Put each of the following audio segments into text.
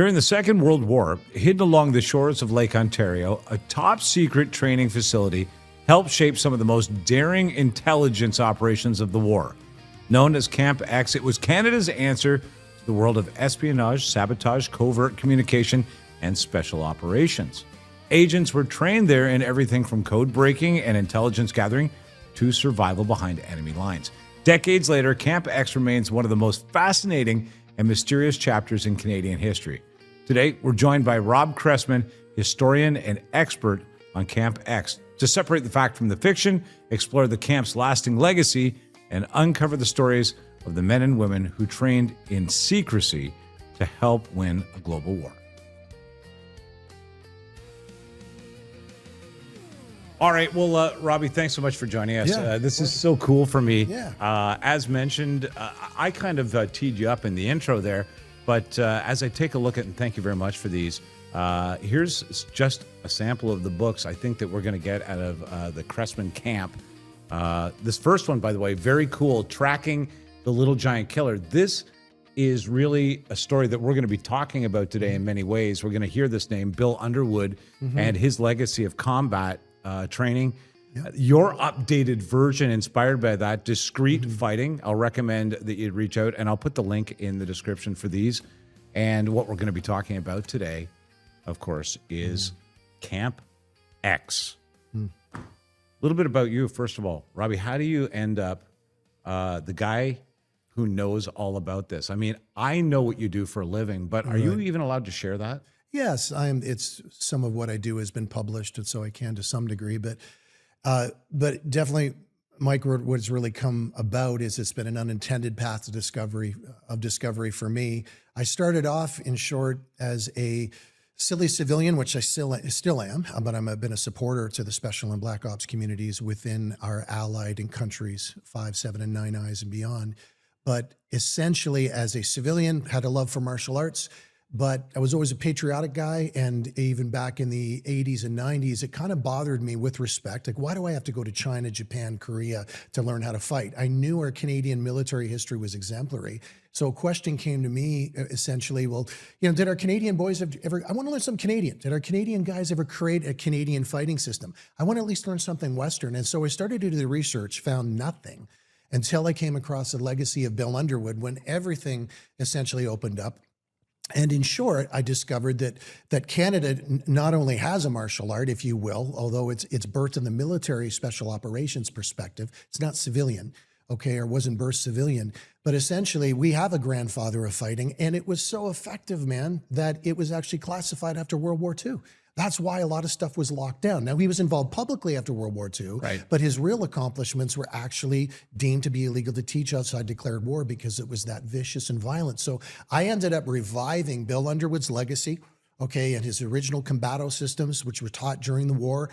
During the Second World War, hidden along the shores of Lake Ontario, a top-secret training facility helped shape some of the most daring intelligence operations of the war. Known as Camp X, it was Canada's answer to the world of espionage, sabotage, covert communication, and special operations. Agents were trained there in everything from code breaking and intelligence gathering to survival behind enemy lines. Decades later, Camp X remains one of the most fascinating and mysterious chapters in Canadian history. Today, we're joined by Rob Cressman, historian and expert on Camp X, to separate the fact from the fiction, explore the camp's lasting legacy, and uncover the stories of the men and women who trained in secrecy to help win a global war. All right. Well, Robbie, thanks so much for joining us. This is so cool for me. As mentioned, I kind of teed you up in the intro there, but as I take a look at, and thank you very much for these, here's just a sample of the books I think that we're going to get out of the Cressman camp. This first one, by the way, very cool, Tracking the Little Giant Killer. This is really a story that we're going to be talking about today in many ways. We're going to hear this name, Bill Underwood, and his legacy of combat training. Your updated version inspired by that, Discreet Fighting. I'll recommend that you reach out, and I'll put the link in the description for these. And what we're going to be talking about today, of course, is Camp X. A little bit about you, first of all. Robbie, how do you end up the guy who knows all about this? I mean, I know what you do for a living, but are you even allowed to share that? Yes, it's some of what I do has been published, and so I can to some degree. But definitely, Mike, what's really come about is it's been an unintended path to discovery for me. I started off, in short, as a silly civilian, which I still am, but I've been a supporter to the special and black ops communities within our allied and countries 5, 7, and 9 Eyes and beyond. But essentially, as a civilian, had a love for martial arts. But I was always a patriotic guy, and even back in the 80s and 90s, it kind of bothered me with respect. Like, why do I have to go to China, Japan, Korea to learn how to fight? I knew our Canadian military history was exemplary. So a question came to me, essentially, well, did our Canadian boys ever, I want to learn some Canadian. Did our Canadian guys ever create a Canadian fighting system? I want to at least learn something Western. And so I started to do the research, found nothing, until I came across the legacy of Bill Underwood, when everything essentially opened up. And in short, I discovered that Canada not only has a martial art, if you will, although it's birthed in the military special operations perspective, it's not civilian, okay, or wasn't birthed civilian, but essentially we have a grandfather of fighting, and it was so effective, man, that it was actually classified after World War II. That's why a lot of stuff was locked down. Now, he was involved publicly after World War II, but his real accomplishments were actually deemed to be illegal to teach outside declared war because it was that vicious and violent. So I ended up reviving Bill Underwood's legacy, okay, and his original Combato systems, which were taught during the war.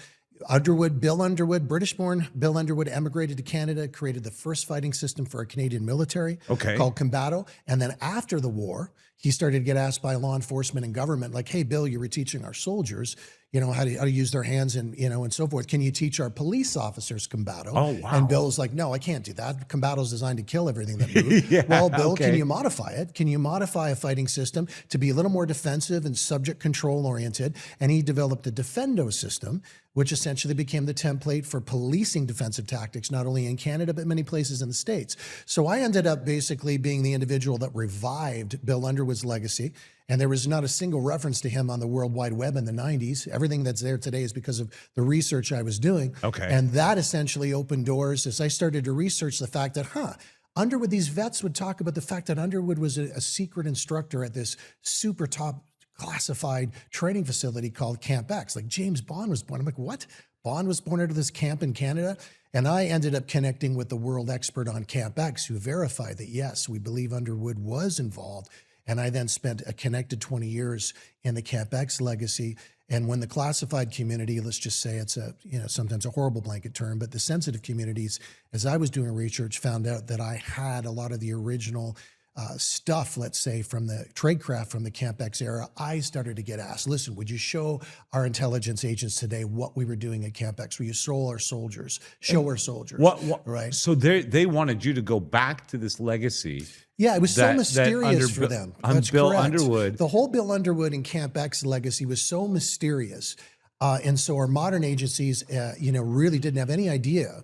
Bill Underwood, British-born Bill Underwood, emigrated to Canada, created the first fighting system for our Canadian military called Combato. And then after the war, he started to get asked by law enforcement and government, like, hey, Bill, you were teaching our soldiers, how to use their hands and, and so forth. Can you teach our police officers Combato? Oh, wow. And Bill's like, no, I can't do that. Combato's designed to kill everything that moves. Well, Bill, can you modify it? Can you modify a fighting system to be a little more defensive and subject control oriented? And he developed a Defendo system, which essentially became the template for policing defensive tactics, not only in Canada, but many places in the States. So I ended up basically being the individual that revived Bill Underwood's legacy. And there was not a single reference to him on the World Wide Web in the 90s. Everything that's there today is because of the research I was doing. And that essentially opened doors as I started to research the fact that, Underwood, these vets would talk about the fact that Underwood was a secret instructor at this super top classified training facility called Camp X. Like, James Bond was born. I'm like, what? Bond was born out of this camp in Canada? And I ended up connecting with the world expert on Camp X, who verified that, yes, we believe Underwood was involved. And I then spent a connected 20 years in the Camp X legacy. And when the classified community, let's just say it's sometimes a horrible blanket term, but the sensitive communities, as I was doing research, found out that I had a lot of the original stuff, let's say, from the tradecraft from the Camp X era, I started to get asked, listen, would you show our intelligence agents today what we were doing at Camp X? Will you show our soldiers, right? So they wanted you to go back to this legacy. Yeah, it was so mysterious for them. That's Bill correct. Underwood. The whole Bill Underwood and Camp X legacy was so mysterious. And so our modern agencies, really didn't have any idea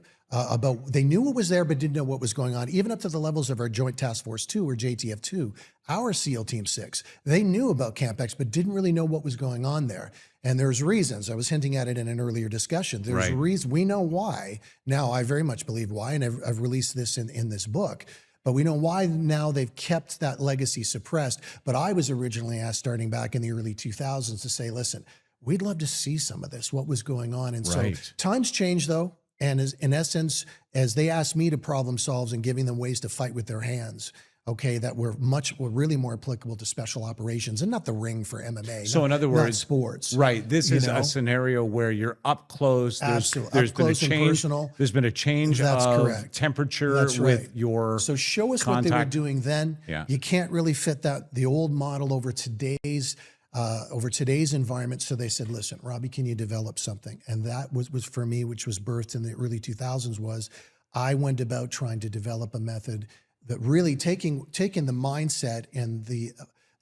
they knew what was there, but didn't know what was going on, even up to the levels of our Joint Task Force 2 or JTF 2, our SEAL Team 6. They knew about Camp X, but didn't really know what was going on there. And there's reasons. I was hinting at it in an earlier discussion. There's reasons. We know why. Now, I very much believe why, and I've released this in this book. But we know why now they've kept that legacy suppressed. But I was originally asked, starting back in the early 2000s, to say, listen, we'd love to see some of this, what was going on. And so times change, though. And in essence, as they asked me to problem solve and giving them ways to fight with their hands, okay, that were really more applicable to special operations and not the ring for MMA. So in other words, sports. Right. This is a scenario where you're up close. Absolutely. There's up been close a change. And personal. There's been a change of temperature with your So show us contact. what they were doing then. Yeah. You can't really fit the old model over today's environment. So they said, listen, Robbie, can you develop something? And that was for me, which was birthed in the early 2000s, was I went about trying to develop a method that really taking the mindset and the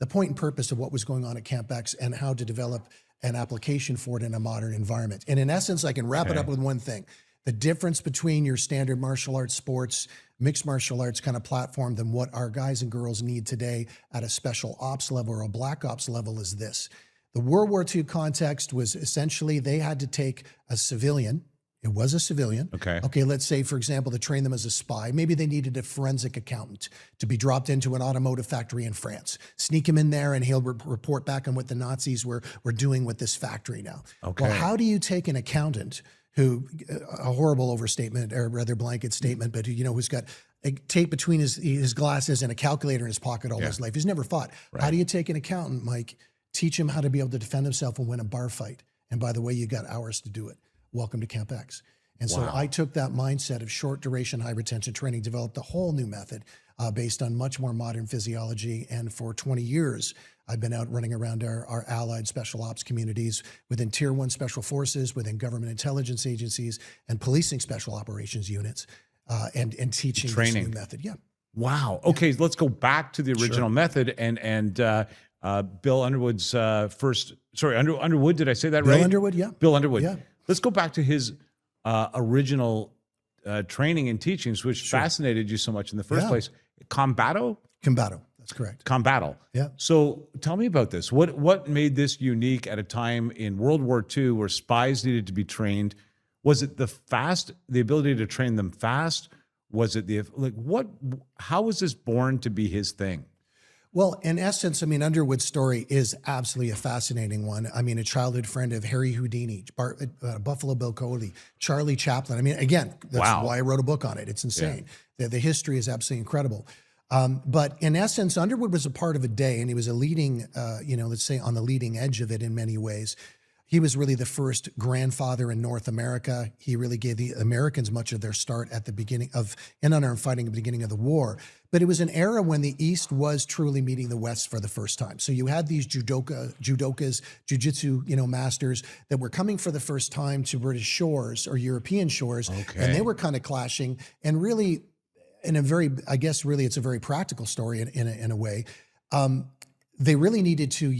point and purpose of what was going on at Camp X and how to develop an application for it in a modern environment. And in essence, I can wrap it up with one thing. The difference between your standard martial arts sports, mixed martial arts kind of platform than what our guys and girls need today at a special ops level or a black ops level is this. The World War II context was essentially they had to take a civilian. It was a civilian. Okay, let's say, for example, to train them as a spy. Maybe they needed a forensic accountant to be dropped into an automotive factory in France. Sneak him in there and he'll report back on what the Nazis were doing with this factory now. Okay. Well, how do you take an accountant who, a horrible overstatement or rather blanket statement, but who's got a tape between his glasses and a calculator in his pocket all his life. He's never fought. How do you take an accountant, Mike, teach him how to be able to defend himself and win a bar fight? And by the way, you got hours to do it. Welcome to Camp X. And so I took that mindset of short duration, high retention training, developed a whole new method based on much more modern physiology. And for 20 years, I've been out running around our allied special ops communities within Tier 1 special forces, within government intelligence agencies, and policing special operations units, and teaching this new method. Yeah. Wow. Okay, let's go back to the original method and Bill Underwood's Underwood, did I say that right? Bill Underwood, yeah. Bill Underwood. Yeah. Let's go back to his original training and teachings, which fascinated you so much in the first place. Combato? Combato. That's correct. Combato. Yeah. So tell me about this. What made this unique at a time in World War II where spies needed to be trained? Was it the ability to train them fast? Was it how was this born to be his thing? Well, in essence, Underwood's story is absolutely a fascinating one. A childhood friend of Harry Houdini, Buffalo Bill Coley, Charlie Chaplin. Again, that's why I wrote a book on it. It's insane. Yeah. The history is absolutely incredible. But in essence, Underwood was a part of a day, and he was a leading, let's say on the leading edge of it in many ways. He was really the first grandfather in North America. He really gave the Americans much of their start at the beginning of unarmed fighting at the beginning of the war. But it was an era when the East was truly meeting the West for the first time. So you had these judokas, jiu-jitsu, masters that were coming for the first time to British shores or European shores, and they were kind of clashing. And really, in a very, I guess, really, it's a very practical story in a way. They really needed to,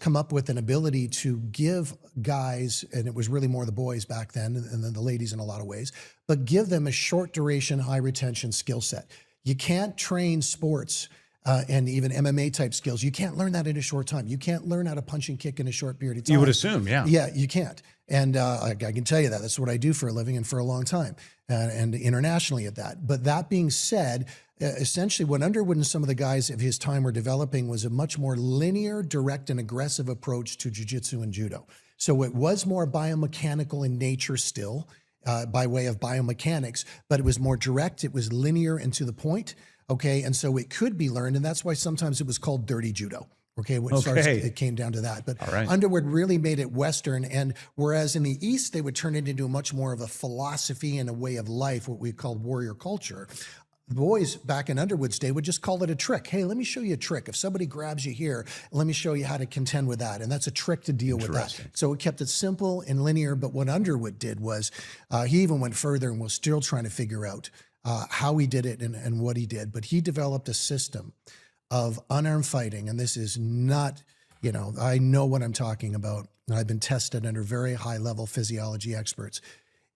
come up with an ability to give guys, and it was really more the boys back then, and then the ladies in a lot of ways, but give them a short duration, high retention skill set. You can't train sports and even MMA type skills. You can't learn that in a short time. You can't learn how to punch and kick in a short period of time. You would assume, yeah. Yeah, you can't. And I can tell you that. That's what I do for a living and for a long time, and internationally at that. But that being said, essentially what Underwood and some of the guys of his time were developing was a much more linear, direct, and aggressive approach to jiu-jitsu and judo. So it was more biomechanical in nature still, by way of biomechanics, but it was more direct, it was linear and to the point, okay? And so it could be learned, and that's why sometimes it was called dirty judo. Okay, it came down to that. But Underwood really made it Western, and whereas in the East, they would turn it into much more of a philosophy and a way of life, what we called warrior culture, the boys back in Underwood's day would just call it a trick. Hey, let me show you a trick. If somebody grabs you here, let me show you how to contend with that. And that's a trick to deal with that. So it kept it simple and linear. But what Underwood did was he even went further and was still trying to figure out how he did it and what he did. But he developed a system of unarmed fighting. And this is not, I know what I'm talking about. And I've been tested under very high level physiology experts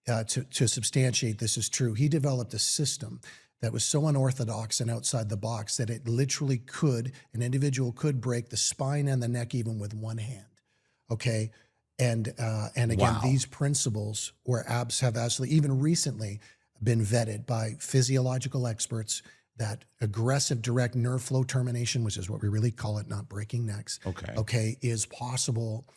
to substantiate this is true. He developed a system that was so unorthodox and outside the box that it literally an individual could break the spine and the neck even with one hand. Okay. And again, these principles have absolutely, even recently, been vetted by physiological experts that aggressive direct nerve flow termination, which is what we really call it, not breaking necks, okay, is possible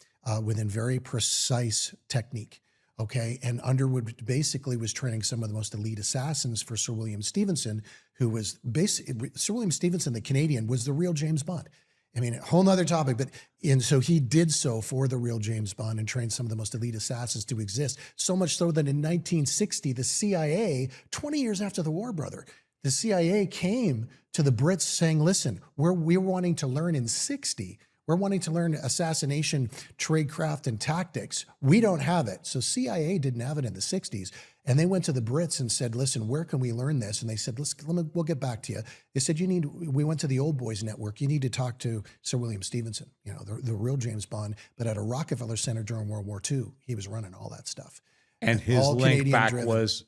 within very precise technique. Okay, and Underwood basically was training some of the most elite assassins for Sir William Stevenson, who was basically, Sir William Stevenson, the Canadian, was the real James Bond. I mean, a whole nother topic, and so he did so for the real James Bond and trained some of the most elite assassins to exist. So much so that in 1960, the CIA, 20 years after the war, brother, the CIA came to the Brits saying, listen, we're wanting to learn in 60. We're wanting to learn assassination, tradecraft, and tactics. We don't have it. So CIA didn't have it in the 60s. And they went to the Brits and said, listen, where can we learn this? And they said, we'll get back to you. They said, we went to the Old Boys Network. You need to talk to Sir William Stevenson, the real James Bond, but at a Rockefeller Center during World War II, he was running all that stuff. And his link back was,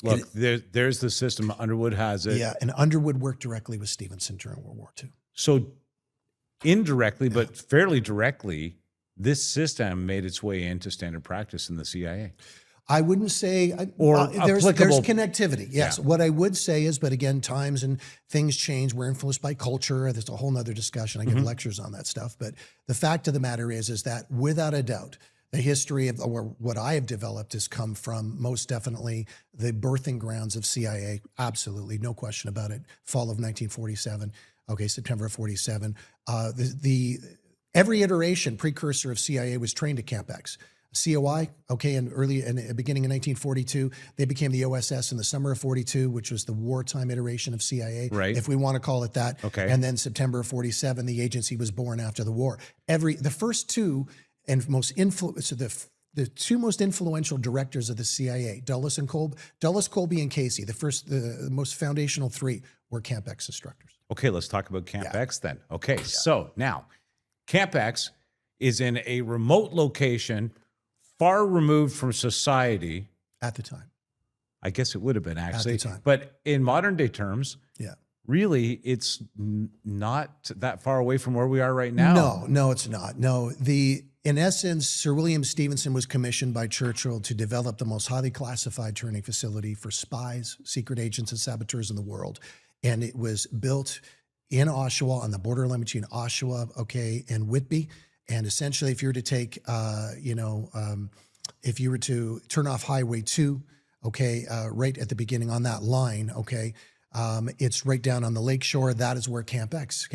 look, there's the system. Underwood has it. Yeah, and Underwood worked directly with Stevenson during World War II. So indirectly, but fairly directly, this system made its way into standard practice in the CIA. I wouldn't say, there's connectivity. Yes. Yeah. What I would say is, but again, times and things change. We're influenced by culture. There's a whole nother discussion. I give lectures on that stuff. But the fact of the matter is that without a doubt, the history of what I have developed has come from most definitely the birthing grounds of CIA. Absolutely. No question about it. Fall of 1947. Okay. September of 47. Every iteration precursor of CIA was trained at Camp X. COI, okay, and beginning in 1942, they became the OSS in the summer of 42, which was the wartime iteration of CIA, if we want to call it that. Okay. And then September of 47, the agency was born after the war. The first two and the two most influential directors of the CIA, Dulles, Colby, and Casey, the most foundational three were Camp X instructors. Okay, let's talk about Camp X then. Okay, so now Camp X is in a remote location, far removed from society. At the time. I guess it would have been actually. At the time. But in modern day terms, really, it's not that far away from where we are right now. No, it's not. No, in essence, Sir William Stevenson was commissioned by Churchill to develop the most highly classified training facility for spies, secret agents, and saboteurs in the world. And it was built in Oshawa, on the borderline between Oshawa, and Whitby. And essentially, if you were to take, if you were to turn off Highway 2, right at the beginning on that line, it's right down on the lakeshore. That is where Camp X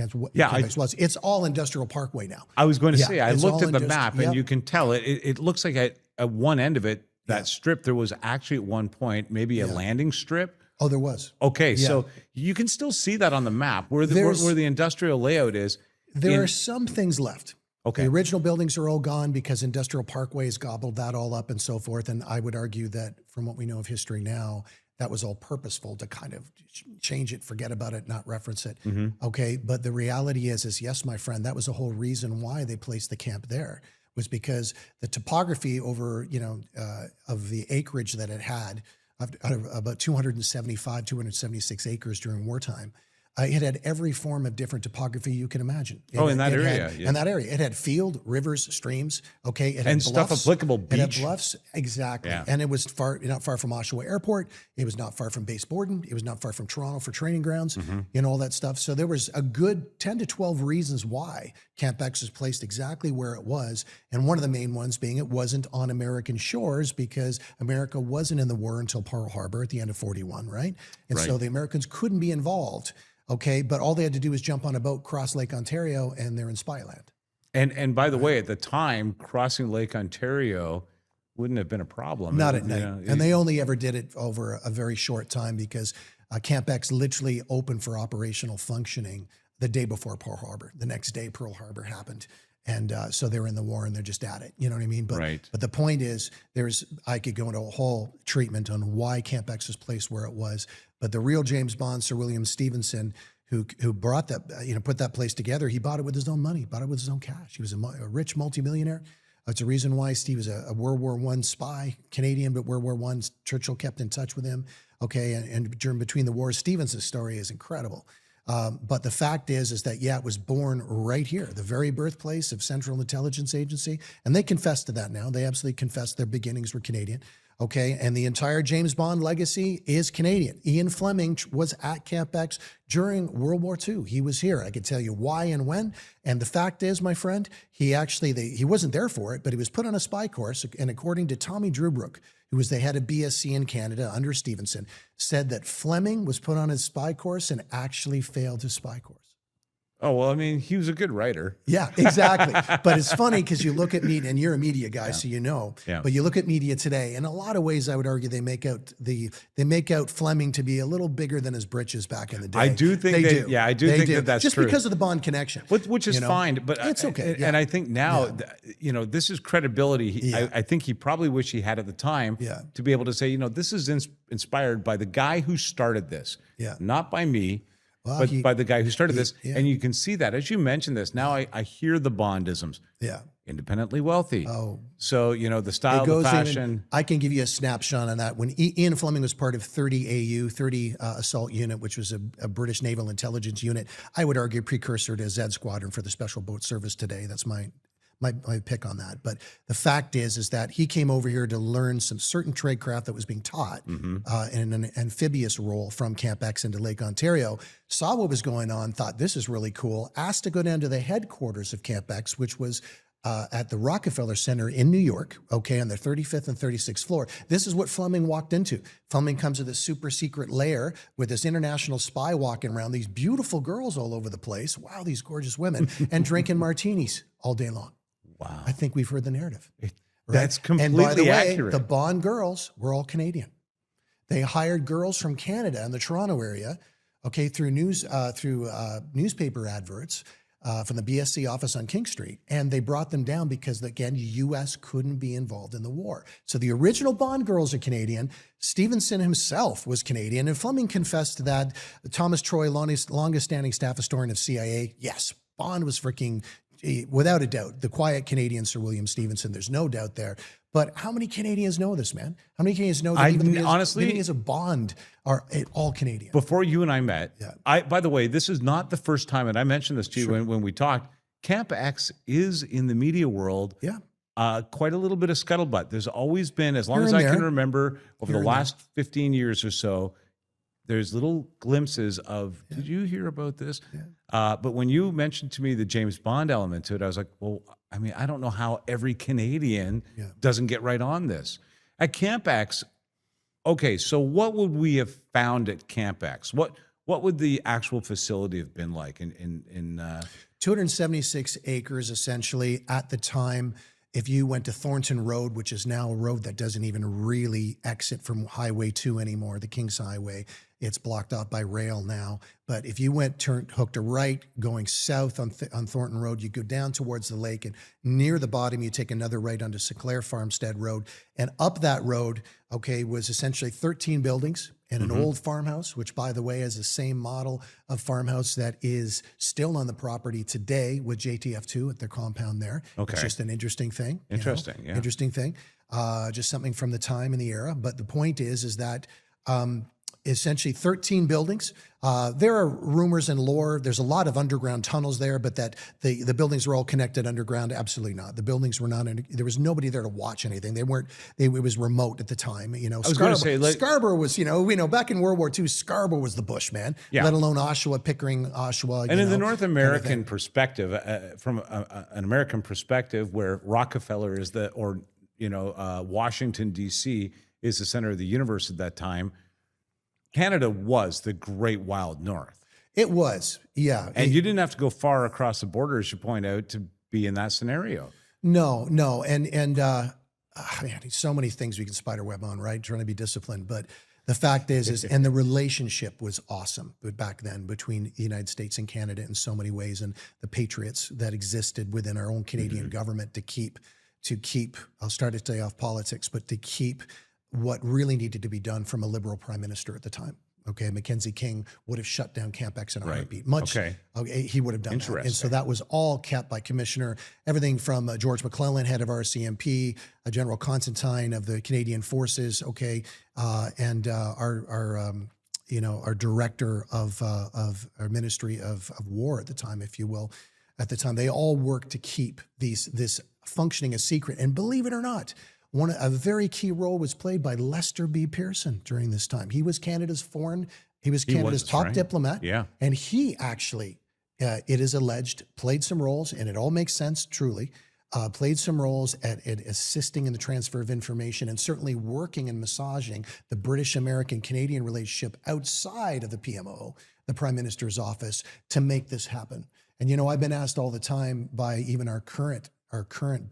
was. It's all industrial parkway now. I was going to say, I looked at the map, and you can tell it looks like at one end of it, that strip, there was actually at one point maybe a landing strip. Oh, there was. Okay, so you can still see that on the map where the industrial layout is. There are some things left. Okay. The original buildings are all gone because industrial parkways gobbled that all up and so forth. And I would argue that from what we know of history now, that was all purposeful to kind of change it, forget about it, not reference it. Okay. But the reality is yes, my friend, that was the whole reason why they placed the camp there, was because the topography over, of the acreage that it had, about 276 acres during wartime. It had every form of different topography you can imagine. In that area. In that area. It had field, rivers, streams, It had and bluffs, stuff applicable, beach. It had bluffs, exactly. Yeah. And it was not far from Oshawa Airport. It was not far from Base Borden. It was not far from Toronto for training grounds, all that stuff. So there was a good 10 to 12 reasons why Camp X was placed exactly where it was. And one of the main ones being it wasn't on American shores because America wasn't in the war until Pearl Harbor at the end of 41, right? And so the Americans couldn't be involved. Okay, but all they had to do was jump on a boat, cross Lake Ontario, and they're in spy land. And by the way, at the time, crossing Lake Ontario wouldn't have been a problem. Not at night. And they only ever did it over a very short time because Camp X literally opened for operational functioning the day before Pearl Harbor. The next day, Pearl Harbor happened. And so they're in the war and they're just at it. You know what I mean? But the point is, I could go into a whole treatment on why Camp X was placed where it was. But the real James Bond, Sir William Stevenson, who brought that, put that place together, he bought it with his own money, bought it with his own cash. He was a rich multimillionaire. That's a reason why Steve was a World War I spy, Canadian, but World War I, Churchill kept in touch with him. Okay, and during between the wars, Stevenson's story is incredible. But the fact is that, it was born right here, the very birthplace of Central Intelligence Agency. And they confess to that now. They absolutely confess their beginnings were Canadian. Okay, and the entire James Bond legacy is Canadian. Ian Fleming was at Camp X during World War II. He was here. I can tell you why and when. And the fact is, my friend, he wasn't there for it, but he was put on a spy course. And according to Tommy Drewbrook, who was the head of BSC in Canada under Stevenson, said that Fleming was put on his spy course and actually failed his spy course. Oh, well, I mean, he was a good writer. Yeah, exactly. But it's funny because you look at media, and you're a media guy, so you know. Yeah. But you look at media today, in a lot of ways, I would argue they make out Fleming to be a little bigger than his britches back in the day. I do think they do. Yeah, I do think that that's just true. because of the Bond connection, which is fine. But it's okay. And I think now, this is credibility. I think he probably wished he had at the time to be able to say, this is inspired by the guy who started this, not by me. Well, but by the guy who started this. And you can see that as you mentioned this. Now I hear the Bondisms. Yeah. Independently wealthy. Oh. So, the style, the fashion. I can give you a snapshot on that. When Ian Fleming was part of 30 AU, 30 Assault Unit, which was a British Naval Intelligence Unit, I would argue precursor to Z Squadron for the Special Boat Service today. That's my pick on that. But the fact is that he came over here to learn some certain tradecraft that was being taught in an amphibious role from Camp X into Lake Ontario, saw what was going on, thought this is really cool, asked to go down to the headquarters of Camp X, which was at the Rockefeller Center in New York, okay, on the 35th and 36th floor. This is what Fleming walked into. Fleming comes to this super secret lair with this international spy walking around, these beautiful girls all over the place, wow, these gorgeous women, and drinking martinis all day long. Wow. I think we've heard the narrative. That's completely accurate. And by the way, the Bond girls were all Canadian. They hired girls from Canada in the Toronto area, okay, through newspaper adverts from the BSC office on King Street. And they brought them down because, again, the U.S. couldn't be involved in the war. So the original Bond girls are Canadian. Stevenson himself was Canadian. And Fleming confessed that. Thomas Troy, longest-standing staff historian of CIA, yes, Bond was freaking, without a doubt, the quiet Canadian Sir William Stevenson. There's no doubt there. But how many Canadians know this, man? How many Canadians know that honestly, as a Bond are all Canadian? Before you and I met, by the way, this is not the first time, and I mentioned this to you when we talked, Camp X is in the media world quite a little bit of scuttlebutt. There's always been, as long as I can remember, over the last 15 years or so, there's little glimpses of, did you hear about this? But when you mentioned to me the James Bond element to it, I was like, well, I mean, I don't know how every Canadian doesn't get right on this. At Camp X, okay, so what would we have found at Camp X? What would the actual facility have been like in 276 acres, essentially, at the time. If you went to Thornton Road, which is now a road that doesn't even really exit from Highway 2 anymore, the King's Highway, it's blocked off by rail now. But if you hooked a right, going south on Thornton Road, you go down towards the lake, and near the bottom, you take another right onto Sinclair Farmstead Road. And up that road, okay, was essentially 13 buildings and an old farmhouse, which, by the way, is the same model of farmhouse that is still on the property today with JTF2 at their compound there. Okay. It's just an interesting thing. Interesting, Interesting thing. Just something from the time and the era. But the point is that essentially 13 buildings. There are rumors and lore. There's a lot of underground tunnels there, but that the buildings were all connected underground. Absolutely not. The buildings were not. There was nobody there to watch anything. They weren't. It was remote at the time. I was going to say, Scarborough was. Back in World War II, Scarborough was the bush, man. Yeah. Let alone Oshawa, Pickering, Oshawa. And in the North American perspective, from an American perspective, where Rockefeller is Washington D.C. is the center of the universe at that time. Canada was the great wild north. It was, yeah. And you didn't have to go far across the border, as you point out, to be in that scenario. No. And so many things we can spider web on, right? Trying to be disciplined. But The fact is, and the relationship was awesome back then between the United States and Canada in so many ways, and the patriots that existed within our own Canadian government to keep, I'll start to stay off politics, but to keep what really needed to be done from a Liberal Prime Minister at the time. Okay, Mackenzie King would have shut down Camp X in a heartbeat. He would have done that. And so that was all kept by Commissioner, everything from George McClellan, head of RCMP, General Constantine of the Canadian Forces, and our director of our Ministry of War at the time, if you will. At the time, they all worked to keep this functioning a secret. And believe it or not, a very key role was played by Lester B. Pearson during this time. He was Canada's top diplomat. Yeah. And he actually, it is alleged, played some roles, and it all makes sense, truly, played some roles at assisting in the transfer of information and certainly working and massaging the British-American-Canadian relationship outside of the PMO, the Prime Minister's office, to make this happen. And, I've been asked all the time by even our current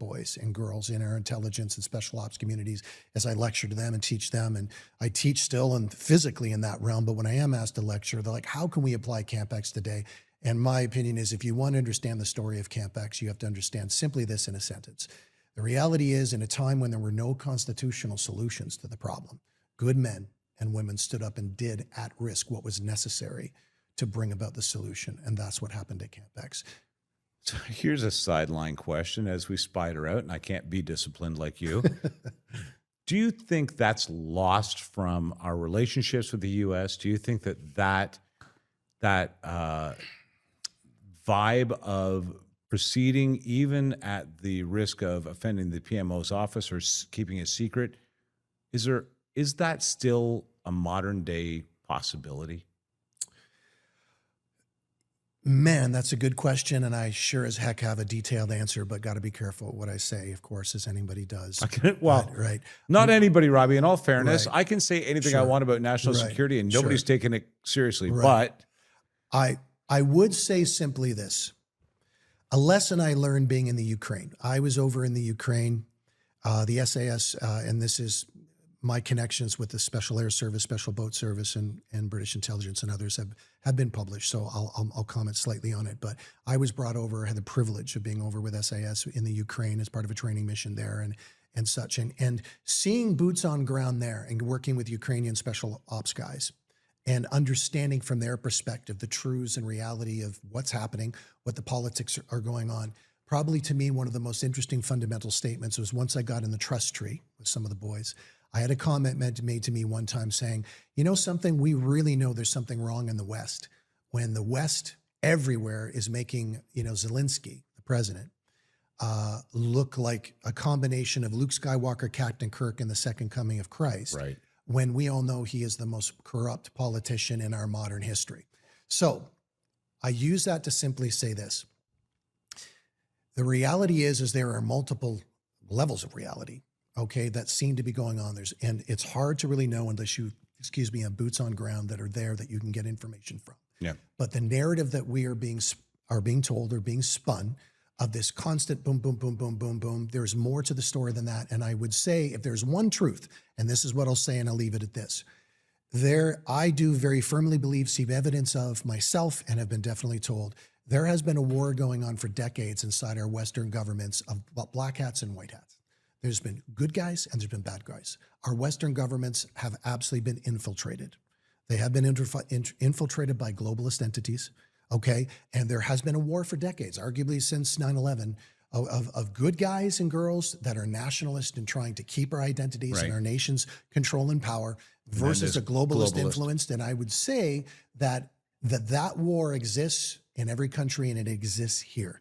boys and girls in our intelligence and special ops communities as I lecture to them and teach them. And I teach still and physically in that realm. But when I am asked to lecture, they're like, how can we apply Camp X today? And my opinion is, if you want to understand the story of Camp X, you have to understand simply this in a sentence. The reality is, in a time when there were no constitutional solutions to the problem, good men and women stood up and did at risk what was necessary to bring about the solution. And that's what happened at Camp X. So here's a sideline question as we spider out, and I can't be disciplined like you. Do you think that's lost from our relationships with the U.S.? Do you think that vibe of proceeding even at the risk of offending the PMO's office or keeping it secret, is that still a modern day possibility? Man, that's a good question, and I sure as heck have a detailed answer, but got to be careful what I say, of course, as anybody does. Right. Not anybody, Robbie. In all fairness, Right. I can say anything I want about national security, and nobody's taking it seriously. But I would say simply this. A lesson I learned being in the Ukraine. I was over in the Ukraine, the SAS, and this is my connections with the Special Air Service, Special Boat Service, and British intelligence and others have been published. So I'll comment slightly on it. But I was brought over, had the privilege of being over with SAS in the Ukraine as part of a training mission there and such. And seeing boots on ground there and working with Ukrainian special ops guys and understanding from their perspective the truths and reality of what's happening, what the politics are going on. Probably to me, one of the most interesting fundamental statements was once I got in the trust tree with some of the boys, I had a comment made to me one time saying, something, we really know there's something wrong in the West when the West everywhere is making, Zelensky, the president, look like a combination of Luke Skywalker, Captain Kirk, and the second coming of Christ. Right. When we all know he is the most corrupt politician in our modern history. So I use that to simply say this. The reality is there are multiple levels of reality, that seem to be going on. And it's hard to really know unless you, have boots on ground that are there that you can get information from. Yeah. But the narrative that we are being told or being spun of this constant boom, boom, boom, boom, boom, boom, there's more to the story than that. And I would say if there's one truth, and this is what I'll say and I'll leave it at this, I do very firmly believe, see evidence of myself and have been definitely told, there has been a war going on for decades inside our Western governments of black hats and white hats. There's been good guys and there's been bad guys. Our Western governments have absolutely been infiltrated. They have been infiltrated by globalist entities, And there has been a war for decades, arguably since 9/11, of good guys and girls that are nationalist and trying to keep our identities and our nation's control and power versus a globalist influenced. And I would say that war exists in every country and it exists here.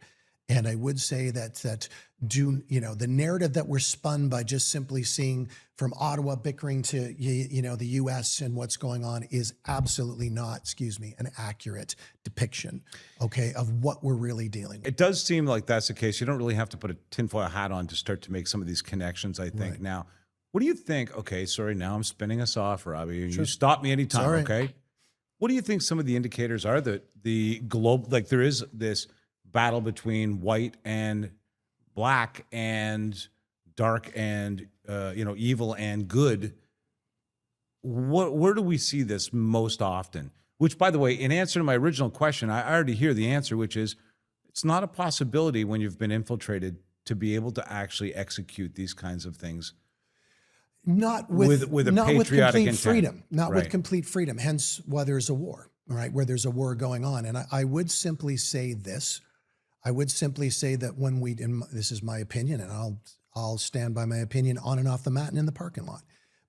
And I would say that the narrative that we're spun by just simply seeing from Ottawa bickering to, the U.S. and what's going on is absolutely not, an accurate depiction, of what we're really dealing with. It does seem like that's the case. You don't really have to put a tinfoil hat on to start to make some of these connections, I think. Right. Now, what do you think? Okay, sorry, now I'm spinning us off, Robbie. Sure. You stop me anytime, okay? What do you think some of the indicators are that the globe, like there is this battle between white and black and dark and evil and good? where do we see this most often? Which, by the way, in answer to my original question, I already hear the answer, which is it's not a possibility when you've been infiltrated to be able to actually execute these kinds of things. Not with a not patriotic with complete intent. freedom. Not Right. with complete freedom. Hence why there's a war, right? Where there's a war going on. And I would simply say this. I would simply say that when we, and this is my opinion, and I'll stand by my opinion on and off the mat and in the parking lot.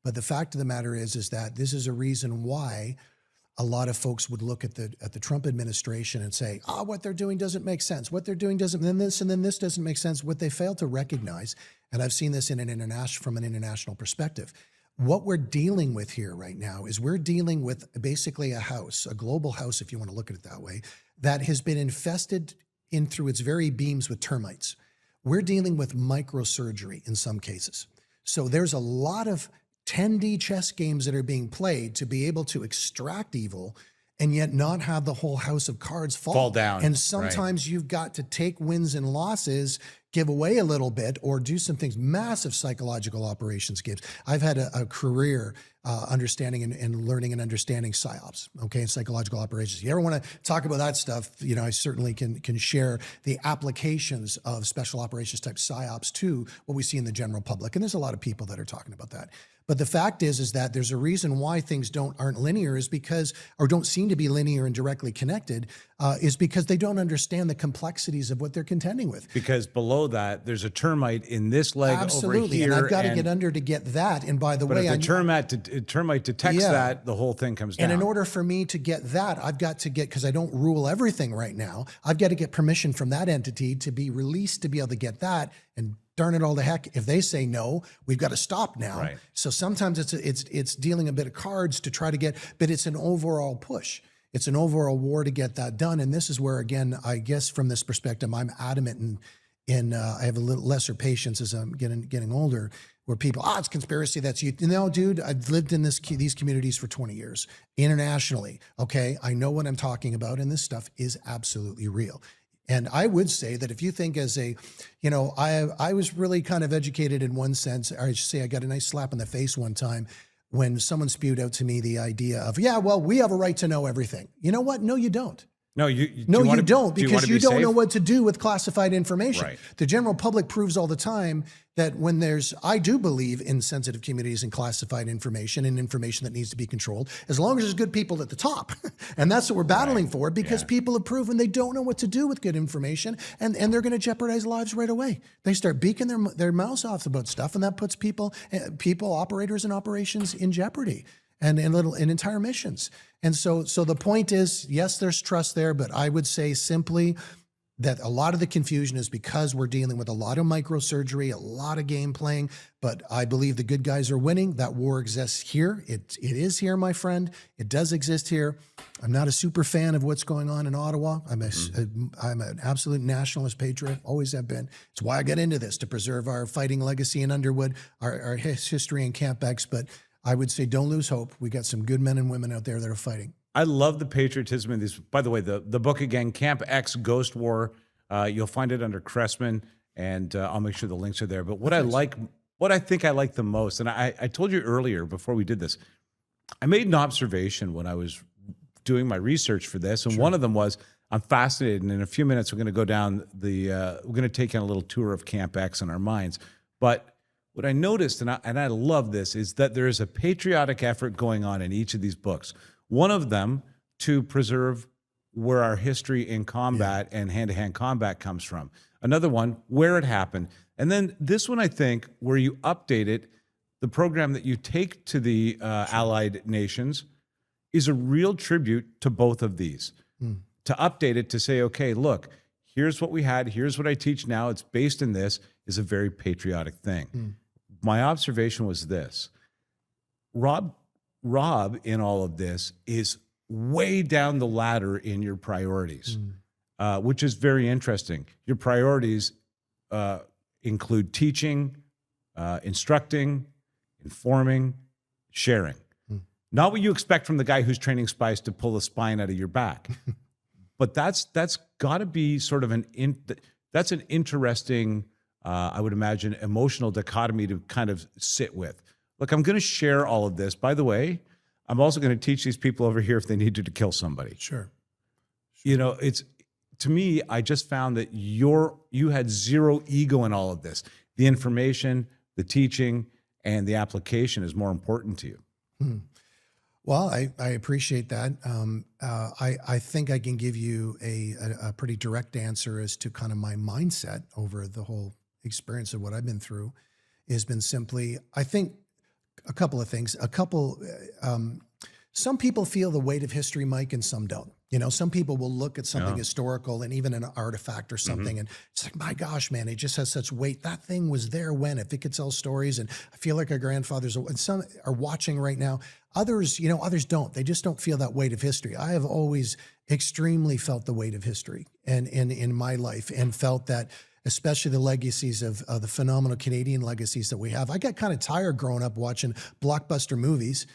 But the fact of the matter is that this is a reason why a lot of folks would look at the Trump administration and say, what they're doing doesn't make sense. What they're doing doesn't, and then this doesn't make sense. What they fail to recognize, and I've seen this from an international perspective, what we're dealing with here right now is we're dealing with basically a house, a global house, if you want to look at it that way, that has been infested in through its very beams with termites. We're dealing with microsurgery in some cases. So there's a lot of 10D chess games that are being played to be able to extract evil and yet not have the whole house of cards fall down. And sometimes you've got to take wins and losses, give away a little bit, or do some things, massive psychological operations games. I've had a career understanding and learning and understanding PSYOPs, okay, and psychological operations. If you ever want to talk about that stuff, I certainly can share the applications of special operations type PSYOPs to what we see in the general public. And there's a lot of people that are talking about that. But the fact is that there's a reason why things aren't linear is because, or don't seem to be linear and directly connected, is because they don't understand the complexities of what they're contending with. Because below that, there's a termite in this leg Absolutely. over here. And I've got to get under to get that. And by the way, if the termite detects that, the whole thing comes down. And in order for me to get that, I've got to get, because I don't rule everything right now, I've got to get permission from that entity to be released to be able to get that. And darn it all to heck, if they say no, we've got to stop now. Right. So sometimes it's dealing a bit of cards to try to get, but it's an overall push. It's an overall war to get that done. And this is where, again, I guess from this perspective, I'm adamant and I have a little lesser patience as I'm getting older, where people, it's conspiracy, that's you. No, dude, I've lived in these communities for 20 years internationally. Okay. I know what I'm talking about. And this stuff is absolutely real. And I would say that if you think as a, I was really kind of educated in one sense, or I should say I got a nice slap in the face one time when someone spewed out to me the idea of, we have a right to know everything. You know what? No, you don't. No, you don't, because you don't know what to do with classified information. Right. The general public proves all the time that when I do believe in sensitive communities and classified information and information that needs to be controlled, as long as there's good people at the top. And that's what we're battling for, because people have proven they don't know what to do with good information, and they're going to jeopardize lives right away. They start beaking their mouths off about stuff, and that puts people, operators and operations in jeopardy. And entire missions. And so the point is, yes, there's trust there, but I would say simply that a lot of the confusion is because we're dealing with a lot of microsurgery, a lot of game playing, but I believe the good guys are winning. That war exists here. It is here, my friend. It does exist here. I'm not a super fan of what's going on in Ottawa. I'm an absolute nationalist patriot, always have been. It's why I got into this, to preserve our fighting legacy in Underwood, our history in Camp X, but I would say don't lose hope. We got some good men and women out there that are fighting. I love the patriotism in these. By the way, the book again, Camp X Ghost War, you'll find it under Cressman, and I'll make sure the links are there. But what I think I like the most, and I told you earlier before we did this, I made an observation when I was doing my research for this, and one of them was, I'm fascinated, and in a few minutes we're going to go down we're going to take on a little tour of Camp X in our minds. But what I noticed, and I love this, is that there is a patriotic effort going on in each of these books. One of them to preserve where our history in combat and hand-to-hand combat comes from. Another one, where it happened. And then this one, I think, where you update it, the program that you take to the allied nations is a real tribute to both of these. To update it, to say, okay, look, here's what we had, here's what I teach now, it's based in this, is a very patriotic thing. My observation was this: Rob in all of this is way down the ladder in your priorities, which is very interesting. Your priorities include teaching, instructing, informing, sharing. Not what you expect from the guy who's training spies to pull the spine out of your back. But that's got to be sort of that's an interesting, I would imagine, emotional dichotomy to kind of sit with. Look, I'm going to share all of this. By the way, I'm also going to teach these people over here if they needed to kill somebody. Sure. You know, it's, to me, I just found that you had zero ego in all of this. The information, the teaching, and the application is more important to you. Well, I appreciate that. I think I can give you a pretty direct answer as to kind of my mindset over the whole experience of what I've been through. Has been simply, I think, a couple of things. Some people feel the weight of history, Mike, and some don't. You know, some people will look at something historical and even an artifact or something, and it's like, my gosh, man, it just has such weight. That thing was there when, if it could tell stories, and I feel like our grandfathers, and some are watching right now. Others, you know, others don't. They just don't feel that weight of history. I have always extremely felt the weight of history and in my life, and felt that, especially the legacies of the phenomenal Canadian legacies that we have. I got kind of tired growing up watching blockbuster movies,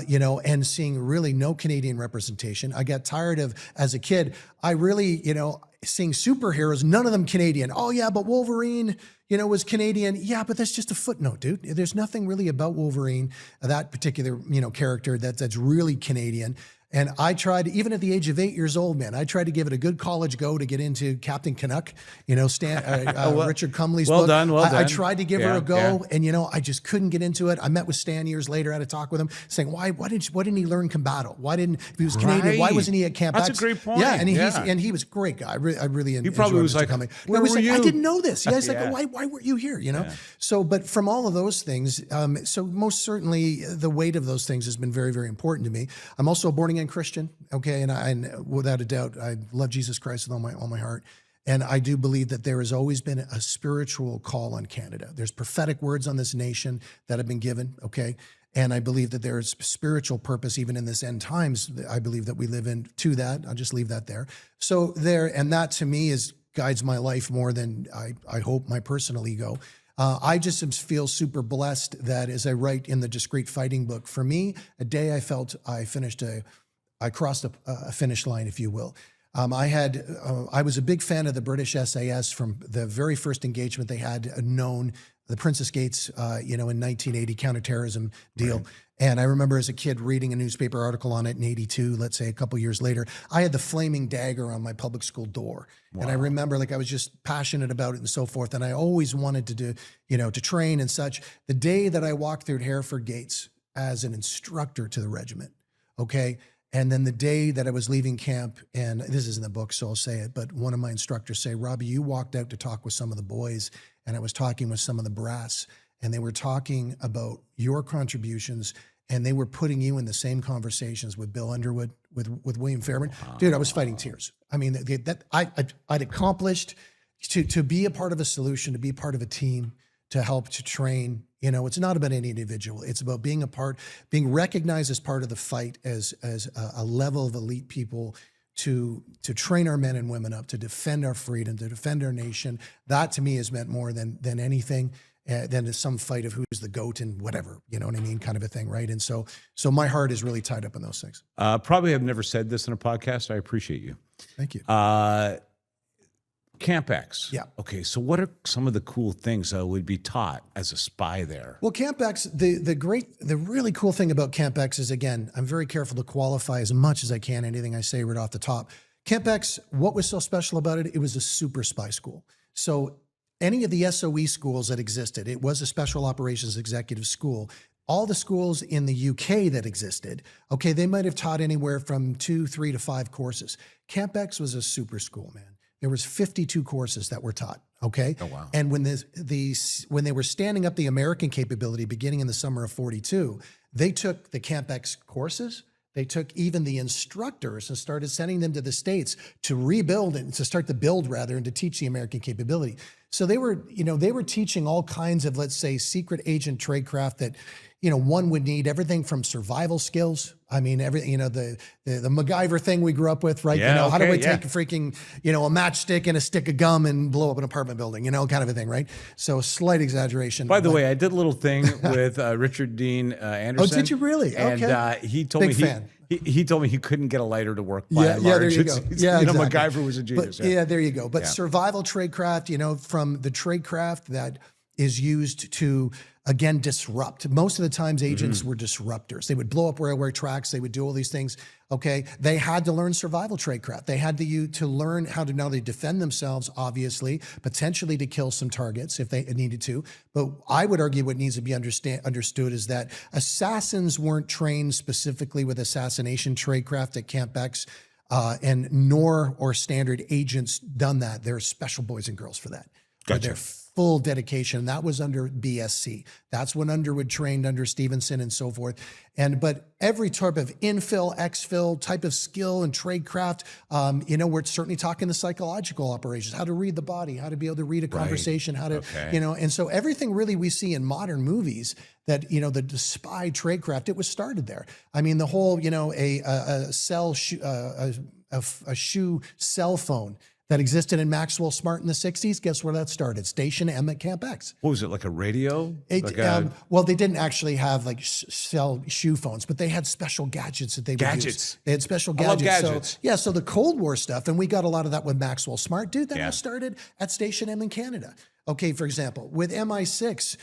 you know, and seeing really no Canadian representation. I got tired of, as a kid, I really, you know, seeing superheroes, none of them Canadian. Oh yeah, but Wolverine, you know, was Canadian. Yeah, but that's just a footnote, dude. There's nothing really about Wolverine, that particular, you know, character that's really Canadian. And I tried, even at the age of 8 years old, man, I tried to give it a good college go to get into Captain Canuck, you know, Richard Cumley's book. Well done. I tried to give her a go, and, you know, I just couldn't get into it. I met with Stan years later, had a talk with him, saying, why didn't he learn Combato? If he was Canadian, why wasn't he at Camp X? That's a great point. Yeah, and he was a great guy. I really enjoyed probably was like, coming. where were you? I didn't know this. Yeah, he's like, why weren't you here? You know? Yeah. So, but from all of those things, so most certainly the weight of those things has been very, very important to me. I'm also a born-again Christian. Okay, and without a doubt, I love Jesus Christ with all my heart. And I do believe that there has always been a spiritual call on Canada. There's prophetic words on this nation that have been given, okay? And I believe that there is spiritual purpose even in this end times. I believe that we live in to that. I'll just leave that there. So and that to me guides my life more than I hope my personal ego. I just feel super blessed that, as I write in the Discreet Fighting book, for me, a day I felt I crossed a finish line, if you will. I was a big fan of the British SAS from the very first engagement they had known, the Princess Gates, you know, in 1980 counterterrorism deal. Right. And I remember as a kid reading a newspaper article on it in 82, let's say a couple years later. I had the flaming dagger on my public school door. Wow. And I remember, like, I was just passionate about it and so forth. And I always wanted to do, you know, to train and such. The day that I walked through Hereford Gates as an instructor to the regiment, okay? And then the day that I was leaving camp, and this is in the book, so I'll say it, but one of my instructors say, Robbie, you walked out to talk with some of the boys, and I was talking with some of the brass, and they were talking about your contributions, and they were putting you in the same conversations with Bill Underwood, with William Fairbairn. Dude, I was fighting tears. I mean, I'd accomplished to be a part of a solution, to be part of a team, to help, to train. You know, it's not about any individual. It's about being recognized as part of the fight, as a level of elite people to train our men and women up, to defend our freedom, to defend our nation. That to me has meant more than anything, than some fight of who's the GOAT and whatever, you know what I mean, kind of a thing, right? And so my heart is really tied up in those things. Probably have never said this in a podcast. I appreciate you. Thank you. Camp X. Yeah. Okay, so what are some of the cool things that would be taught as a spy there? Well, Camp X, the really cool thing about Camp X is, again, I'm very careful to qualify as much as I can anything I say right off the top. Camp X, what was so special about it? It was a super spy school. So any of the SOE schools that existed, it was a Special Operations Executive School. All the schools in the UK that existed, okay, they might have taught anywhere from 2, 3 to 5 courses. Camp X was a super school, man. There was 52 courses that were taught, okay? Oh, wow. And when when they were standing up the American capability beginning in the summer of 42, they took the Camp X courses, they took even the instructors and started sending them to the States to rebuild and to start the build rather, and to teach the American capability. So they were teaching all kinds of, let's say, secret agent tradecraft that, you know, one would need, everything from survival skills. I mean, the MacGyver thing we grew up with, right? Yeah, you know, how do I take a freaking, you know, a matchstick and a stick of gum and blow up an apartment building, you know, kind of a thing, right? So slight exaggeration. By the way, I did a little thing with Richard Dean Anderson. Oh, did you really? And okay. He told me he told me he couldn't get a lighter to work by and large. There you go. Yeah, you know, exactly. MacGyver was a genius. But, yeah, there you go. But survival tradecraft, you know, from the tradecraft that is used to, again, disrupt. Most of the times agents were disruptors. They would blow up railway tracks. They would do all these things. Okay. They had to learn survival tradecraft. They had to learn how to not only defend themselves, obviously, potentially to kill some targets if they needed to. But I would argue what needs to be understood is that assassins weren't trained specifically with assassination tradecraft at Camp X, and nor or standard agents done that. There are special boys and girls for that. Gotcha. They're full dedication. That was under BSC. That's when Underwood trained under Stevenson and so forth. But every type of infill, exfil type of skill and tradecraft, we're certainly talking the psychological operations, how to read the body, how to be able to read a conversation, how to, and so everything really we see in modern movies that, the spy tradecraft, it was started there. I mean, the whole, a shoe cell phone that existed in Maxwell Smart in the 60s. Guess where that started? Station M at Camp X. What was it, like a radio? Well, they didn't actually have like cell shoe phones, but they had special gadgets that they would use. They had special gadgets. I love gadgets. So the Cold War stuff, and we got a lot of that with Maxwell Smart. Dude, that all started at Station M in Canada. Okay, for example, with MI6,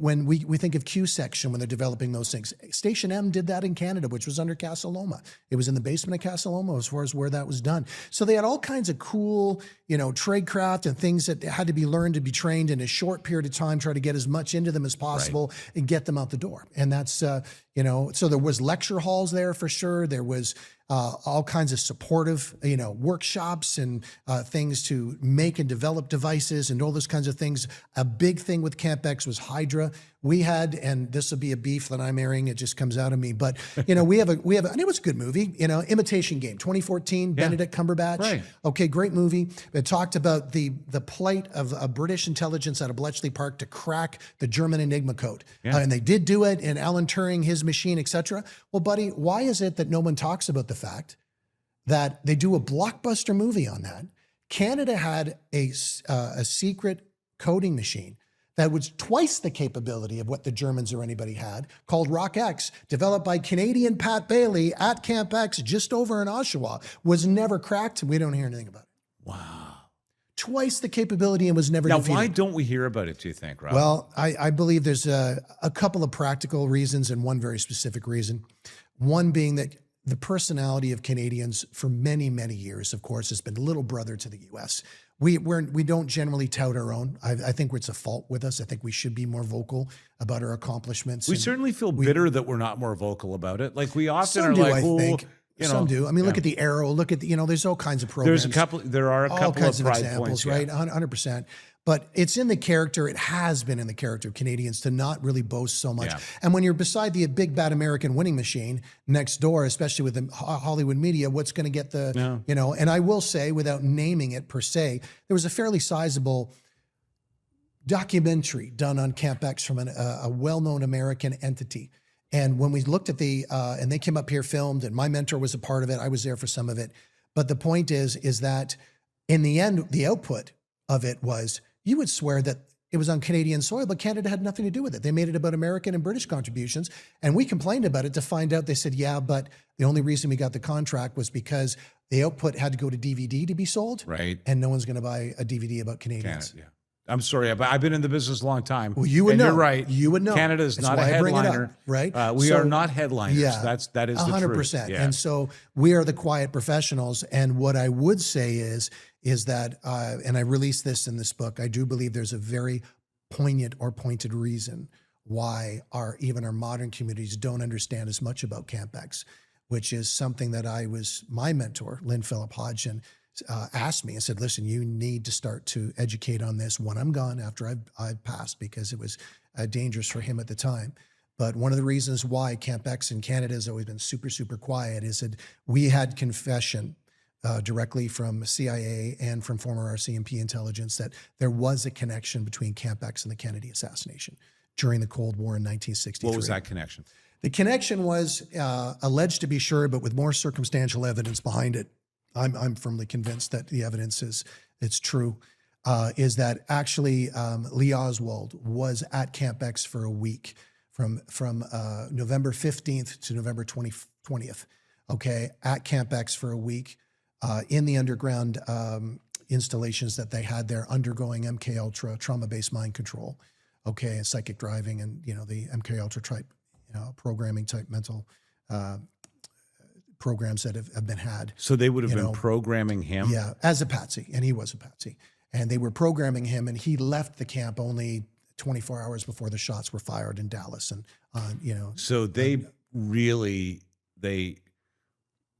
when we think of Q section when they're developing those things, Station M did that in Canada, which was under Casa Loma. It was in the basement of Casa Loma as far as where that was done. So they had all kinds of cool, tradecraft and things that had to be learned to be trained in a short period of time, try to get as much into them as possible and get them out the door. And that's, so there was lecture halls there for sure. There was all kinds of supportive, workshops and things to make and develop devices and all those kinds of things. A big thing with Camp X was Hydra. We had, and this will be a beef that I'm airing, it just comes out of me, but we have, and it was a good movie, Imitation Game, 2014, Benedict Cumberbatch. Right. Okay, great movie. It talked about the plight of British intelligence out of Bletchley Park to crack the German Enigma code. And they did do it, and Alan Turing, his machine, etc. Well, buddy, why is it that no one talks about the fact that they do a blockbuster movie on that? Canada had a secret coding machine that was twice the capability of what the Germans or anybody had, called Rock X, developed by Canadian Pat Bailey at Camp X just over in Oshawa, was never cracked, and we don't hear anything about it. Wow. Twice the capability and was never defeated. Now, why don't we hear about it, do you think, Rob? Well, I believe there's a couple of practical reasons and one very specific reason. One being that the personality of Canadians for many, many years, of course, has been little brother to the U.S. We don't generally tout our own. I think it's a fault with us. I think we should be more vocal about our accomplishments. We certainly feel bitter that we're not more vocal about it. Like we often are like, I think. Some do. I mean, look at the Arrow. Look at there's all kinds of programs. There are a couple of pride examples, points, right? 100%. But it's in the character. It has been in the character of Canadians to not really boast so much. Yeah. And when you're beside the big bad American winning machine next door, especially with the Hollywood media, what's going to get the And I will say, without naming it per se, there was a fairly sizable documentary done on Camp X from a well-known American entity. And when we looked at and they came up here, filmed, and my mentor was a part of it. I was there for some of it. But the point is that in the end, the output of it was, you would swear that it was on Canadian soil, but Canada had nothing to do with it. They made it about American and British contributions. And we complained about it to find out, they said, yeah, but the only reason we got the contract was because the output had to go to DVD to be sold. Right. And no one's going to buy a DVD about Canadians. Canada, yeah. I'm sorry, but I've been in the business a long time. Well, you would know. You're right. You would know. Canada is not a headliner, right? We are not headliners. Yeah, that is 100%. Yeah. And so we are the quiet professionals. And what I would say is that, and I released this in this book, I do believe there's a very poignant or pointed reason why even our modern communities don't understand as much about Camp X, which is something that my mentor, Lynn Phillip Hodgson, asked me and said, listen, you need to start to educate on this when I'm gone, after I've passed, because it was dangerous for him at the time. But one of the reasons why Camp X in Canada has always been super, super quiet is that we had confession directly from CIA and from former RCMP intelligence that there was a connection between Camp X and the Kennedy assassination during the Cold War in 1963. What was that connection? The connection was alleged to be sure, but with more circumstantial evidence behind it. I'm firmly convinced that the evidence it's true, is that actually Lee Oswald was at Camp X for a week from November 15th to November 20th, okay, at Camp X for a week in the underground installations that they had there undergoing MK Ultra, trauma-based mind control, okay, and psychic driving, and the MK Ultra type, programming type mental programs that have been had. So they would have been programming him? Yeah, as a patsy, and he was a patsy. And they were programming him, and he left the camp only 24 hours before the shots were fired in Dallas. And, So they really, in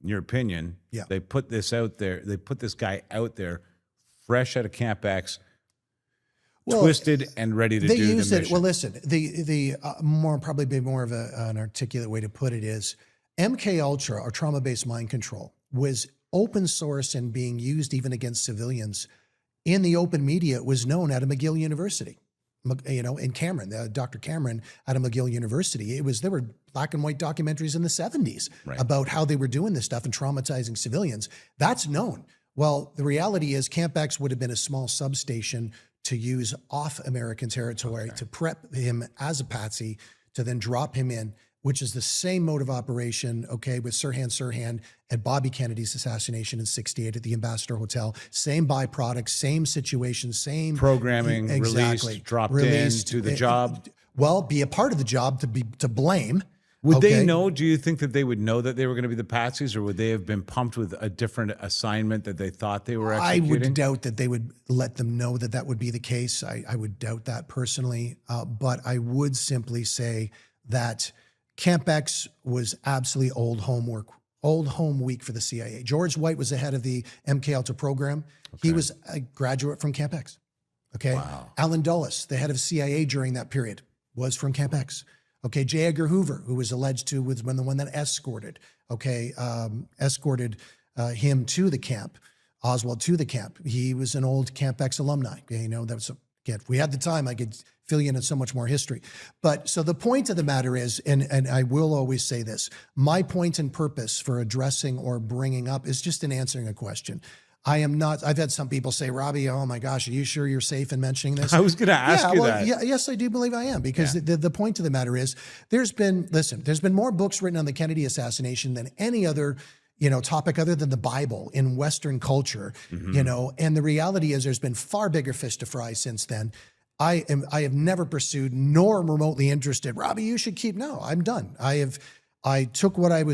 your opinion, they put this out there, they put this guy out there fresh out of Camp X, twisted and ready to do the mission. They used it. Well, listen, the probably more of an articulate way to put it is MK Ultra, or trauma-based mind control, was open source and being used even against civilians in the open media. It was known at a McGill University, in Cameron, Dr. Cameron at a McGill University. There were black and white documentaries in the 70s about how they were doing this stuff and traumatizing civilians. That's known. Well, the reality is Camp X would have been a small substation to use off American territory to prep him as a patsy, to then drop him in, which is the same mode of operation, with Sirhan at Bobby Kennedy's assassination in '68 at the Ambassador Hotel. Same byproduct, same situation, same programming, released, dropped in, do the job. Well, be a part of the job to blame. Would they know? Do you think that they would know that they were going to be the patsies, or would they have been pumped with a different assignment that they thought they were executing? I would doubt that they would let them know that would be the case. I would doubt that personally, but I would simply say that Camp X was absolutely old home week for the CIA. George White was the head of the MK Ultra program. He was a graduate from Camp X. Okay. Wow. Alan Dulles, the head of CIA during that period, was from Camp X. Okay. J. Edgar Hoover, who was alleged to was the one that escorted him to the camp, Oswald to the camp. He was an old Camp X alumni. That was if we had the time, I could fill you in on so much more history. But so the point of the matter is, and I will always say this, my point and purpose for addressing or bringing up is just in answering a question. I've had some people say, Robbie, oh my gosh, are you sure you're safe in mentioning this? I was going to ask you that. Yes, I do believe I am, because the point of the matter is there's been more books written on the Kennedy assassination than any other topic other than the Bible in Western culture, and the reality is there's been far bigger fish to fry since then. I have never pursued nor remotely interested, Robbie, you should keep, no, I'm done. I took what I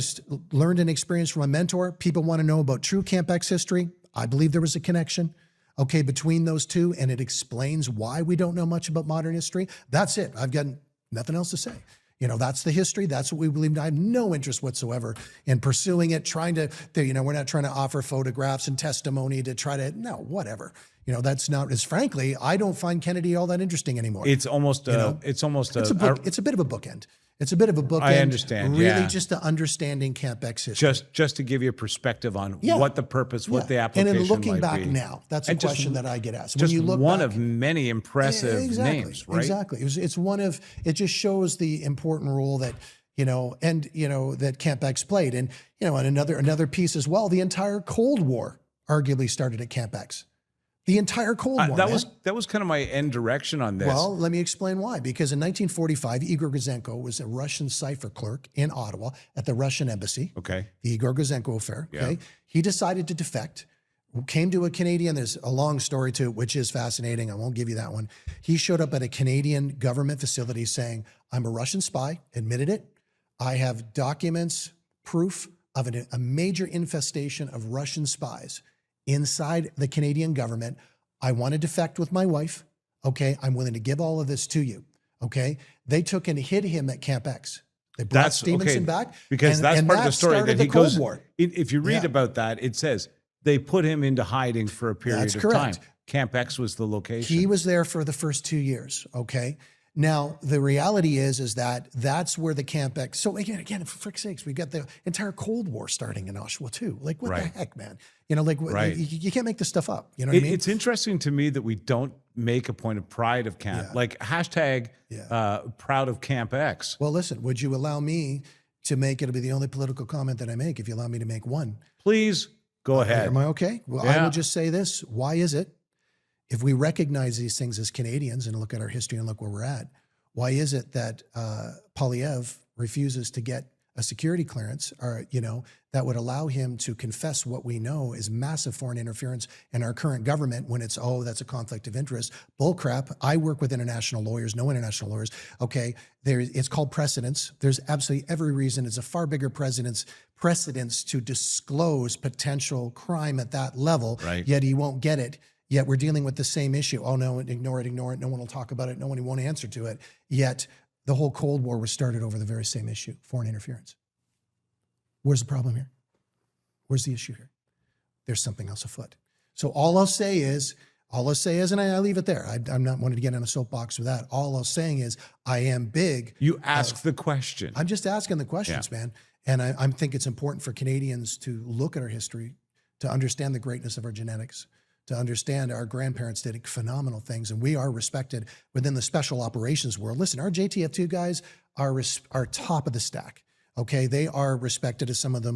learned and experienced from a mentor. People want to know about true Camp X history. I believe there was a connection, between those two, and it explains why we don't know much about modern history. That's it. I've got nothing else to say. That's the history. That's what we believe. I have no interest whatsoever in pursuing it, we're not trying to offer photographs and testimony to try to, no, whatever. That's not, frankly, I don't find Kennedy all that interesting anymore. It's almost, it's a bit of a bookend. It's a bit of a bookend. I understand. Really, just to understanding Camp X history. Just to give you a perspective on what the purpose, what the application and in looking might back be. now, that's a question that I get asked. Just one of many impressive names, right? Exactly. It's one of. It just shows the important role that that Camp X played, and and another piece as well. The entire Cold War arguably started at Camp X. The entire Cold War. That was kind of my end direction on this. Well, let me explain why. Because in 1945, Igor Gouzenko was a Russian cipher clerk in Ottawa at the Russian embassy. Okay. The Igor Gouzenko affair. Okay. He decided to defect, came to a Canadian. There's a long story to it, which is fascinating. I won't give you that one. He showed up at a Canadian government facility saying, I'm a Russian spy, admitted it. I have documents, proof of a major infestation of Russian spies inside the Canadian government. I want to defect with my wife. Okay. I'm willing to give all of this to you. Okay. They took and hid him at Camp X. They brought Stevenson back. Because that's part of the story that he goes, War. If you read about that, it says they put him into hiding for a period of time. Camp X was the location. He was there for the first 2 years. Okay. Now, the reality is that that's where the Camp X, so again, for frick's sakes, we've got the entire Cold War starting in Oshawa too. Like, what the heck, man? You can't make this stuff up. You know what I mean? It's interesting to me that we don't make a point of pride of Camp, like hashtag proud of Camp X. Well, listen, would you allow me to make, it'll be the only political comment that I make if you allow me to make one. Please go ahead. Am I okay? Well, I will just say this. Why is it, if we recognize these things as Canadians and look at our history and look where we're at, why is it that Polyev refuses to get a security clearance, or, that would allow him to confess what we know is massive foreign interference in our current government when it's, that's a conflict of interest. Bull crap. I work with international lawyers, no international lawyers. Okay. It's called precedence. There's absolutely every reason. It's a far bigger precedence to disclose potential crime at that level, right. Yet he won't get it. Yet we're dealing with the same issue. Oh no, ignore it. No one will talk about it. No one won't answer to it. Yet the whole Cold War was started over the very same issue, foreign interference. Where's the problem here? Where's the issue here? There's something else afoot. So all I'll say is, and I leave it there. I'm not wanting to get on a soapbox with that. All I'm saying is I am big. You ask the question. I'm just asking the questions, man. And I think it's important for Canadians to look at our history, to understand the greatness of our genetics, to understand our grandparents did phenomenal things, and we are respected within the special operations world. Listen, our JTF2 guys are top of the stack. Okay, they are respected as some of the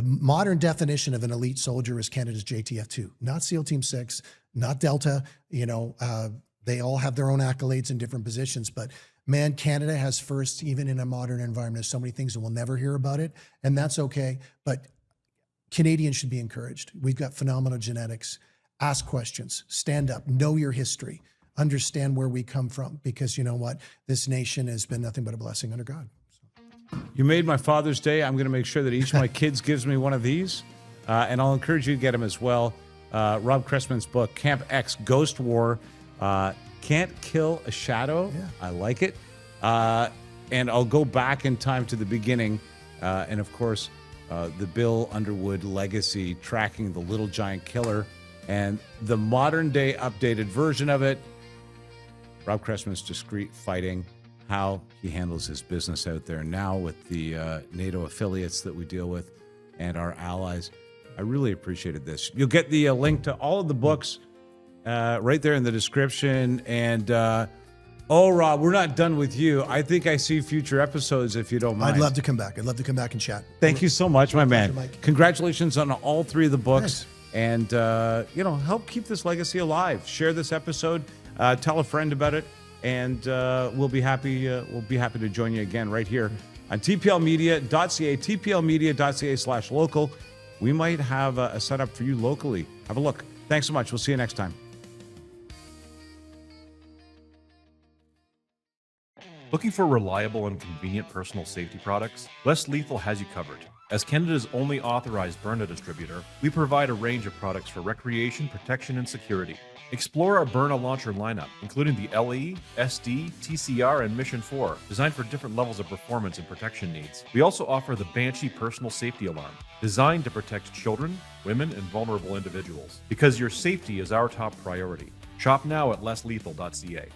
modern definition of an elite soldier is Canada's JTF2, not SEAL Team 6, not Delta. They all have their own accolades in different positions, but man, Canada has first, even in a modern environment. There's so many things that we'll never hear about it, and that's okay. But Canadians should be encouraged. We've got phenomenal genetics. Ask questions, stand up, know your history, understand where we come from, because you know what? This nation has been nothing but a blessing under God. You made my Father's Day. I'm going to make sure that each of my kids gives me one of these, and I'll encourage you to get them as well. Rob Cressman's book, Camp X Ghost War, Can't Kill a Shadow. Yeah. I like it. And I'll go back in time to the beginning, and of course, the Bill Underwood legacy, tracking the Little Giant Killer, and the modern day updated version of it, Rob Cressman's discreet fighting, how he handles his business out there now with the NATO affiliates that we deal with and our allies. I really appreciated this. You'll get the link to all of the books right there in the description. And Rob, we're not done with you. I think I see future episodes if you don't mind. I'd love to come back. I'd love to come back and chat. Thank you so much, my man. Pleasure, Mike. Congratulations on all 3 of the books. Nice. And, help keep this legacy alive. Share this episode. Tell a friend about it. And we'll be happy to join you again right here on tplmedia.ca, tplmedia.ca/local. We might have a setup for you locally. Have a look. Thanks so much. We'll see you next time. Looking for reliable and convenient personal safety products? Less Lethal has you covered. As Canada's only authorized Byrna distributor, we provide a range of products for recreation, protection, and security. Explore our Byrna launcher lineup, including the LE, SD, TCR, and Mission 4, designed for different levels of performance and protection needs. We also offer the Banshee personal safety alarm, designed to protect children, women, and vulnerable individuals. Because your safety is our top priority. Shop now at lesslethal.ca.